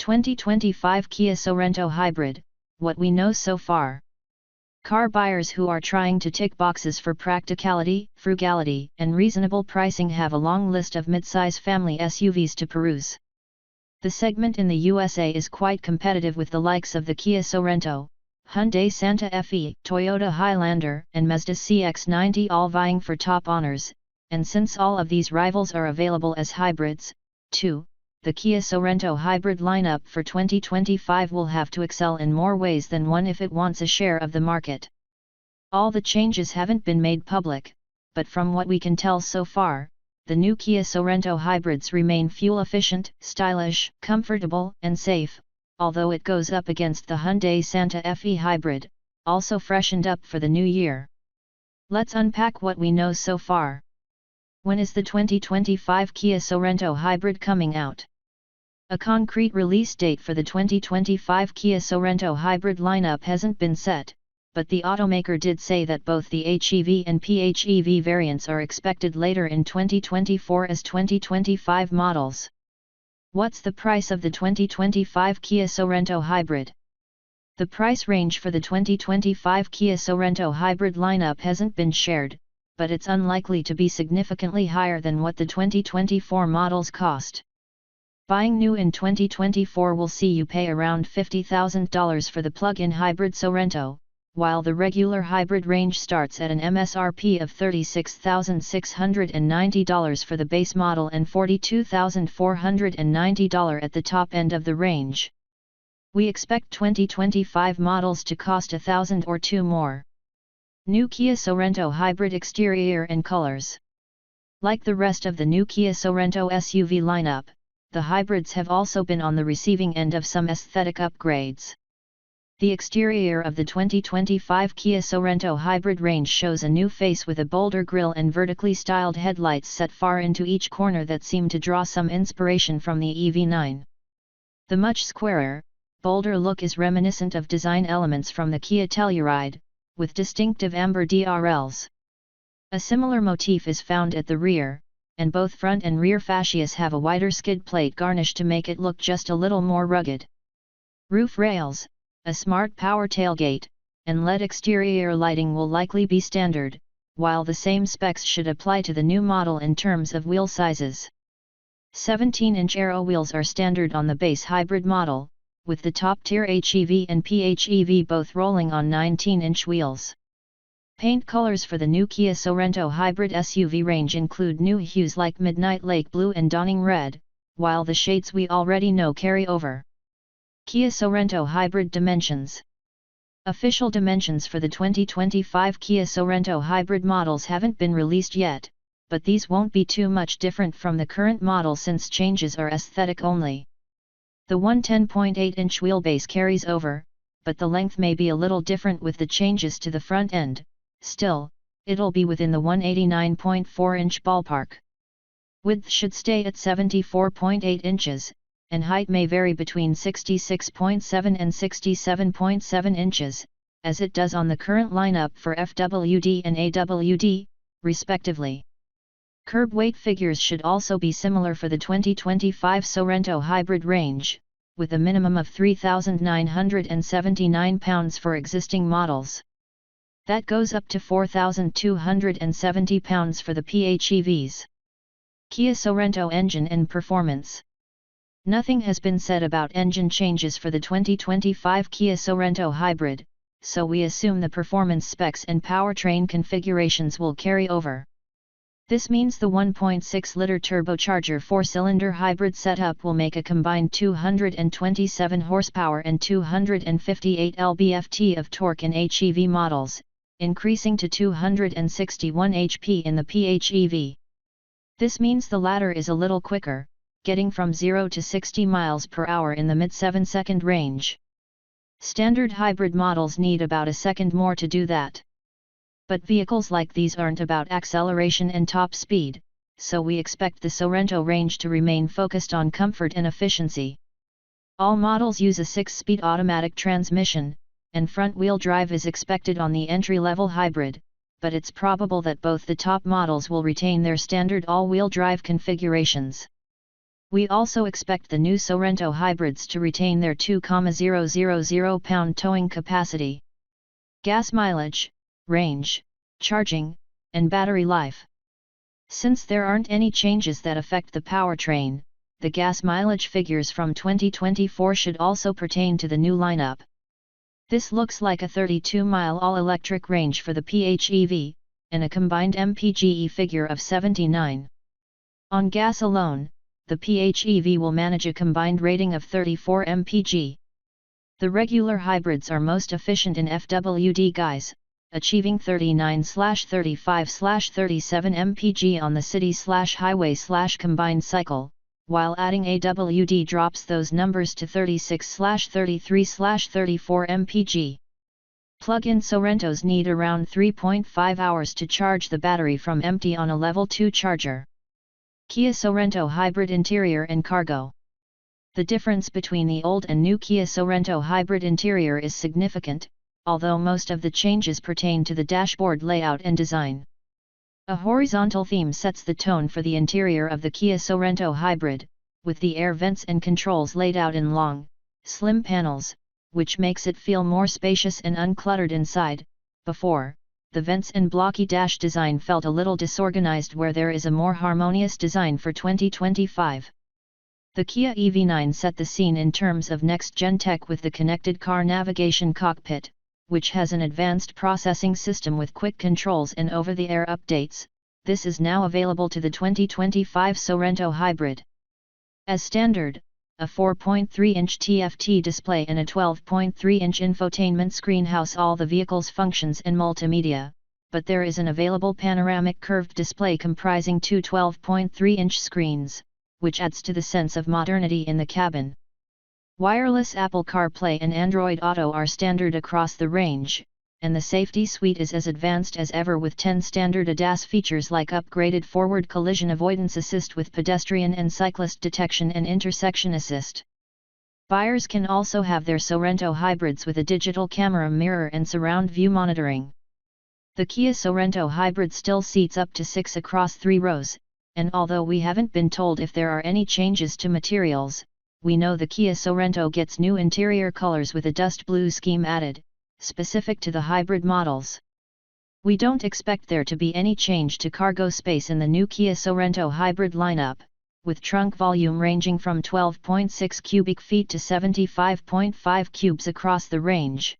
2025 Kia Sorento Hybrid, what we know so far. Car buyers who are trying to tick boxes for practicality, frugality, and reasonable pricing have a long list of mid-size family SUVs to peruse. The segment in the USA is quite competitive with the likes of the Kia Sorento, Hyundai Santa Fe, Toyota Highlander, and Mazda CX-90 all vying for top honors, and since all of these rivals are available as hybrids, too, the Kia Sorento hybrid lineup for 2025 will have to excel in more ways than one if it wants a share of the market. All the changes haven't been made public, but from what we can tell so far, the new Kia Sorento hybrids remain fuel-efficient, stylish, comfortable, and safe, although it goes up against the Hyundai Santa Fe hybrid, also freshened up for the new year. Let's unpack what we know so far. When is the 2025 Kia Sorento hybrid coming out? A concrete release date for the 2025 Kia Sorento hybrid lineup hasn't been set, but the automaker did say that both the HEV and PHEV variants are expected later in 2024 as 2025 models. What's the price of the 2025 Kia Sorento hybrid? The price range for the 2025 Kia Sorento hybrid lineup hasn't been shared, but it's unlikely to be significantly higher than what the 2024 models cost. Buying new in 2024 will see you pay around $50,000 for the plug-in hybrid Sorento, while the regular hybrid range starts at an MSRP of $36,690 for the base model and $42,490 at the top end of the range. We expect 2025 models to cost $1,000 or $2,000 more. New Kia Sorento hybrid exterior and colors. Like the rest of the new Kia Sorento SUV lineup, the hybrids have also been on the receiving end of some aesthetic upgrades. The exterior of the 2025 Kia Sorento hybrid range shows a new face with a bolder grille and vertically styled headlights set far into each corner that seem to draw some inspiration from the EV9. The much squarer, bolder look is reminiscent of design elements from the Kia Telluride, with distinctive amber DRLs. A similar motif is found at the rear, and both front and rear fascias have a wider skid plate garnish to make it look just a little more rugged. Roof rails, a smart power tailgate, and LED exterior lighting will likely be standard, while the same specs should apply to the new model in terms of wheel sizes. 17-inch aero wheels are standard on the base hybrid model, with the top-tier HEV and PHEV both rolling on 19-inch wheels. Paint colors for the new Kia Sorento hybrid SUV range include new hues like Midnight Lake Blue and Dawning Red, while the shades we already know carry over. Kia Sorento hybrid dimensions. Official dimensions for the 2025 Kia Sorento hybrid models haven't been released yet, but these won't be too much different from the current model since changes are aesthetic only. The 110.8-inch wheelbase carries over, but the length may be a little different with the changes to the front end. Still, it'll be within the 189.4-inch ballpark. Width should stay at 74.8 inches, and height may vary between 66.7 and 67.7 inches, as it does on the current lineup for FWD and AWD, respectively. Curb weight figures should also be similar for the 2025 Sorento hybrid range, with a minimum of 3,979 pounds for existing models. That goes up to 4,270 pounds for the PHEVs. Kia Sorento engine and performance. Nothing has been said about engine changes for the 2025 Kia Sorento hybrid, so we assume the performance specs and powertrain configurations will carry over. This means the 1.6-liter turbocharger four-cylinder hybrid setup will make a combined 227 horsepower and 258 lb-ft of torque in HEV models, increasing to 261 HP in the PHEV. This means the latter is a little quicker, getting from 0 to 60 miles per hour in the mid-7-second range. Standard hybrid models need about a second more to do that. But vehicles like these aren't about acceleration and top speed, so we expect the Sorento range to remain focused on comfort and efficiency. All models use a 6-speed automatic transmission, and front-wheel drive is expected on the entry-level hybrid, but it's probable that both the top models will retain their standard all-wheel drive configurations. We also expect the new Sorento hybrids to retain their 2,000 pound towing capacity. Gas mileage, range, charging, and battery life. Since there aren't any changes that affect the powertrain, the gas mileage figures from 2024 should also pertain to the new lineup. This looks like a 32-mile all-electric range for the PHEV, and a combined MPGe figure of 79. On gas alone, the PHEV will manage a combined rating of 34 mpg. The regular hybrids are most efficient in FWD guise, achieving 39/35/37 mpg on the city/highway/combined cycle, while adding AWD drops those numbers to 36/33/34 mpg. Plug-in Sorentos need around 3.5 hours to charge the battery from empty on a level 2 charger. Kia Sorento hybrid interior and cargo. The difference between the old and new Kia Sorento hybrid interior is significant, although most of the changes pertain to the dashboard layout and design. A horizontal theme sets the tone for the interior of the Kia Sorento hybrid, with the air vents and controls laid out in long, slim panels, which makes it feel more spacious and uncluttered inside. Before, the vents and blocky dash design felt a little disorganized, where there is a more harmonious design for 2025. The Kia EV9 set the scene in terms of next-gen tech with the connected car navigation cockpit, which has an advanced processing system with quick controls and over-the-air updates. This is now available to the 2025 Sorento hybrid. As standard, a 4.3-inch TFT display and a 12.3-inch infotainment screen house all the vehicle's functions and multimedia, but there is an available panoramic curved display comprising two 12.3-inch screens, which adds to the sense of modernity in the cabin. Wireless Apple CarPlay and Android Auto are standard across the range, and the safety suite is as advanced as ever with 10 standard ADAS features like upgraded forward collision avoidance assist with pedestrian and cyclist detection and intersection assist. Buyers can also have their Sorento hybrids with a digital camera mirror and surround view monitoring. The Kia Sorento hybrid still seats up to 6 across 3 rows, and although we haven't been told if there are any changes to materials, we know the Kia Sorento gets new interior colors with a dust blue scheme added, specific to the hybrid models. We don't expect there to be any change to cargo space in the new Kia Sorento hybrid lineup, with trunk volume ranging from 12.6 cubic feet to 75.5 cubes across the range.